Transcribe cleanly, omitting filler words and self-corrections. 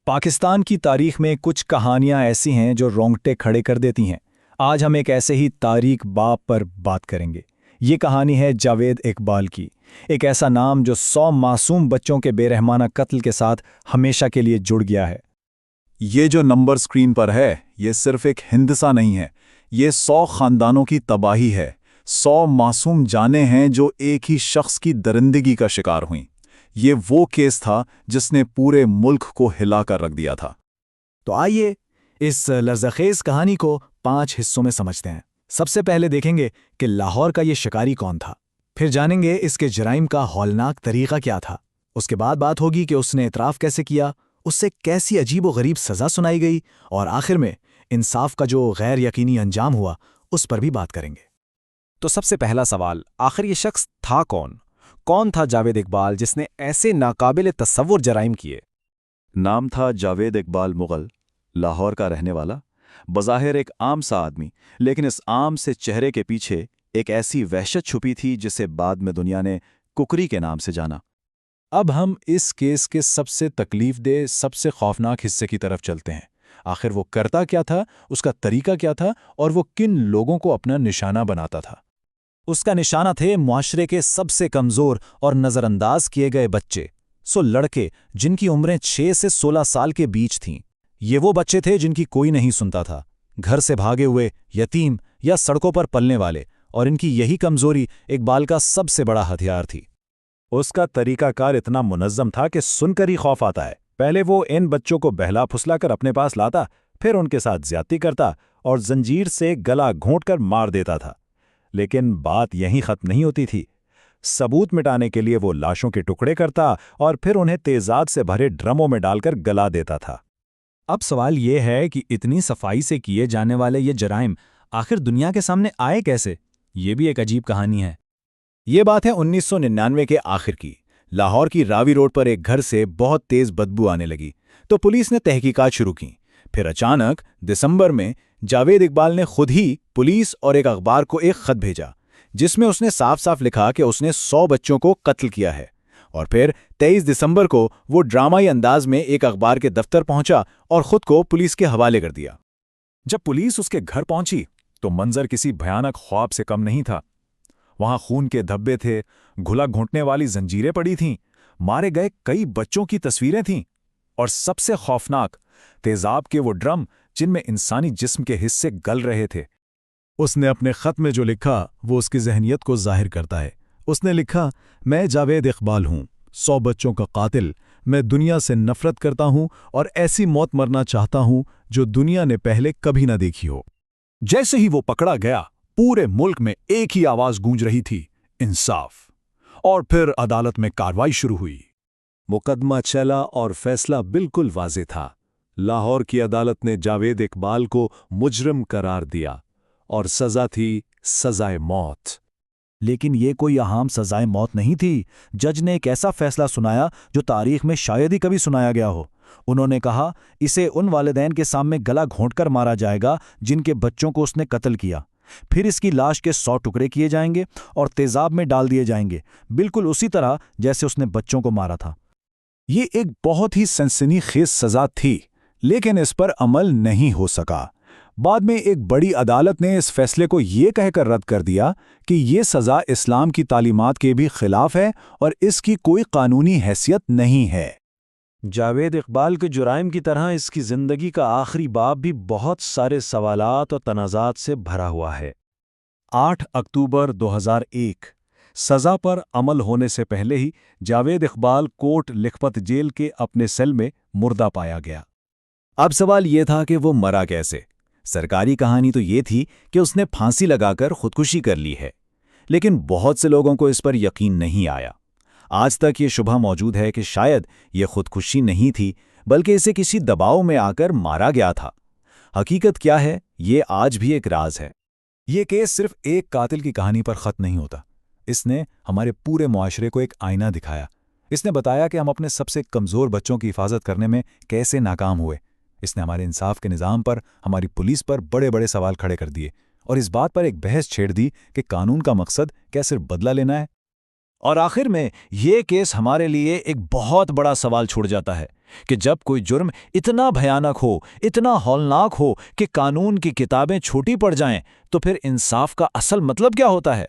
پاکستان کی تاریخ میں کچھ کہانیاں ایسی ہیں جو رونگٹے کھڑے کر دیتی ہیں۔ آج ہم ایک ایسے ہی تاریک باب پر بات کریں گے۔ یہ کہانی ہے جاوید اقبال کی، ایک ایسا نام جو 100 معصوم بچوں کے بے رحمانہ قتل کے ساتھ ہمیشہ کے لیے جڑ گیا ہے۔ یہ جو نمبر سکرین پر ہے یہ صرف ایک ہندسہ نہیں ہے، یہ 100 خاندانوں کی تباہی ہے، 100 معصوم جانیں ہیں جو ایک ہی شخص کی درندگی کا شکار ہوئیں۔ یہ وہ کیس تھا جس نے پورے ملک کو ہلا کر رکھ دیا تھا۔ تو آئیے اس لرزخیز کہانی کو 5 حصوں میں سمجھتے ہیں۔ سب سے پہلے دیکھیں گے کہ لاہور کا یہ شکاری کون تھا، پھر جانیں گے اس کے جرائم کا ہولناک طریقہ کیا تھا، اس کے بعد بات ہوگی کہ اس نے اعتراف کیسے کیا، اس سے کیسی عجیب و غریب سزا سنائی گئی، اور آخر میں انصاف کا جو غیر یقینی انجام ہوا اس پر بھی بات کریں گے۔ تو سب سے پہلا سوال، آخر یہ شخص تھا کون تھا جاوید اقبال جس نے ایسے ناقابل تصور جرائم کیے؟ نام تھا جاوید اقبال مغل، لاہور کا رہنے والا، بظاہر ایک عام سا آدمی، لیکن اس عام سے چہرے کے پیچھے ایک ایسی وحشت چھپی تھی جسے بعد میں دنیا نے ککری کے نام سے جانا۔ اب ہم اس کیس کے سب سے تکلیف دہ، سب سے خوفناک حصے کی طرف چلتے ہیں۔ آخر وہ کرتا کیا تھا، اس کا طریقہ کیا تھا، اور وہ کن لوگوں کو اپنا نشانہ بناتا تھا؟ اس کا نشانہ تھے معاشرے کے سب سے کمزور اور نظر انداز کیے گئے بچے، لڑکے جن کی عمریں 6 سے 16 سال کے بیچ تھیں۔ یہ وہ بچے تھے جن کی کوئی نہیں سنتا تھا، گھر سے بھاگے ہوئے، یتیم یا سڑکوں پر پلنے والے، اور ان کی یہی کمزوری اقبال کا سب سے بڑا ہتھیار تھی۔ اس کا طریقہ کار اتنا منظم تھا کہ سن کر ہی خوف آتا ہے۔ پہلے وہ ان بچوں کو بہلا پھسلا کر اپنے پاس لاتا، پھر ان کے ساتھ زیادتی کرتا اور زنجیر سے گلا گھونٹ کر مار دیتا تھا۔ لیکن بات یہیں ختم نہیں ہوتی تھی۔ ثبوت مٹانے کے لیے وہ لاشوں کے ٹکڑے کرتا اور پھر انہیں تیزاب سے بھرے ڈرموں میں ڈال کر گلا دیتا تھا۔ اب سوال یہ ہے کہ اتنی صفائی سے کیے جانے والے یہ جرائم آخر دنیا کے سامنے آئے کیسے؟ یہ بھی ایک عجیب کہانی ہے۔ یہ بات ہے 1999 کے آخر کی۔ لاہور کی راوی روڈ پر ایک گھر سے بہت تیز بدبو آنے لگی تو پولیس نے تحقیقات شروع کی۔ پھر اچانک دسمبر میں جاوید اقبال نے خود ہی پولیس اور ایک اخبار کو ایک خط بھیجا جس میں اس نے صاف صاف لکھا کہ اس نے 100 بچوں کو قتل کیا ہے، اور پھر 23 دسمبر کو وہ ڈرامائی انداز میں ایک اخبار کے دفتر پہنچا اور خود کو پولیس کے حوالے کر دیا۔ جب پولیس اس کے گھر پہنچی تو منظر کسی بھیانک خواب سے کم نہیں تھا۔ وہاں خون کے دھبے تھے، گھلا گھونٹنے والی زنجیریں پڑی تھیں، مارے گئے کئی بچوں کی تصویریں تھیں، اور سب سے خوفناک تیزاب کے وہ ڈرم جن میں انسانی جسم کے حصے گل رہے تھے۔ اس نے اپنے خط میں جو لکھا وہ اس کی ذہنیت کو ظاہر کرتا ہے۔ اس نے لکھا، میں جاوید اقبال ہوں، 100 بچوں کا قاتل، میں دنیا سے نفرت کرتا ہوں اور ایسی موت مرنا چاہتا ہوں جو دنیا نے پہلے کبھی نہ دیکھی ہو۔ جیسے ہی وہ پکڑا گیا پورے ملک میں ایک ہی آواز گونج رہی تھی، انصاف۔ اور پھر عدالت میں کارروائی شروع ہوئی۔ مقدمہ چلا اور فیصلہ بالکل واضح تھا۔ لاہور کی عدالت نے جاوید اقبال کو مجرم قرار دیا اور سزا تھی سزائے موت۔ لیکن یہ کوئی عام سزائے موت نہیں تھی۔ جج نے ایک ایسا فیصلہ سنایا جو تاریخ میں شاید ہی کبھی سنایا گیا ہو۔ انہوں نے کہا، اسے ان والدین کے سامنے گلا گھونٹ کر مارا جائے گا جن کے بچوں کو اس نے قتل کیا، پھر اس کی لاش کے 100 ٹکڑے کیے جائیں گے اور تیزاب میں ڈال دیے جائیں گے، بالکل اسی طرح جیسے اس نے بچوں کو مارا تھا۔ یہ ایک بہت ہی سنسنی خیز سزا تھی، لیکن اس پر عمل نہیں ہو سکا۔ بعد میں ایک بڑی عدالت نے اس فیصلے کو یہ کہہ کر رد کر دیا کہ یہ سزا اسلام کی تعلیمات کے بھی خلاف ہے اور اس کی کوئی قانونی حیثیت نہیں ہے۔ جاوید اقبال کے جرائم کی طرح اس کی زندگی کا آخری باب بھی بہت سارے سوالات اور تنازعات سے بھرا ہوا ہے۔ 8 اکتوبر 2001 سزا پر عمل ہونے سے پہلے ہی جاوید اقبال کوٹ لکھپت جیل کے اپنے سیل میں مردہ پایا گیا۔ اب سوال یہ تھا کہ وہ مرا کیسے؟ سرکاری کہانی تو یہ تھی کہ اس نے پھانسی لگا کر خودکشی کر لی ہے، لیکن بہت سے لوگوں کو اس پر یقین نہیں آیا۔ آج تک یہ شبہ موجود ہے کہ شاید یہ خودکشی نہیں تھی بلکہ اسے کسی دباؤ میں آ کر مارا گیا تھا۔ حقیقت کیا ہے، یہ آج بھی ایک راز ہے۔ یہ کیس صرف ایک قاتل کی کہانی پر ختم نہیں ہوتا۔ اس نے ہمارے پورے معاشرے کو ایک آئینہ دکھایا۔ اس نے بتایا کہ ہم اپنے سب سے کمزور بچوں کی حفاظت کرنے میں کیسے ناکام ہوئے۔ اس نے ہمارے انصاف کے نظام پر، ہماری پولیس پر بڑے بڑے سوال کھڑے کر دیے، اور اس بات پر ایک بحث چھیڑ دی کہ قانون کا مقصد کیا صرف بدلہ لینا ہے؟ اور آخر میں یہ کیس ہمارے لیے ایک بہت بڑا سوال چھوڑ جاتا ہے کہ جب کوئی جرم اتنا بھیانک ہو، اتنا ہولناک ہو کہ قانون کی کتابیں چھوٹی پڑ جائیں، تو پھر انصاف کا اصل مطلب کیا ہوتا ہے؟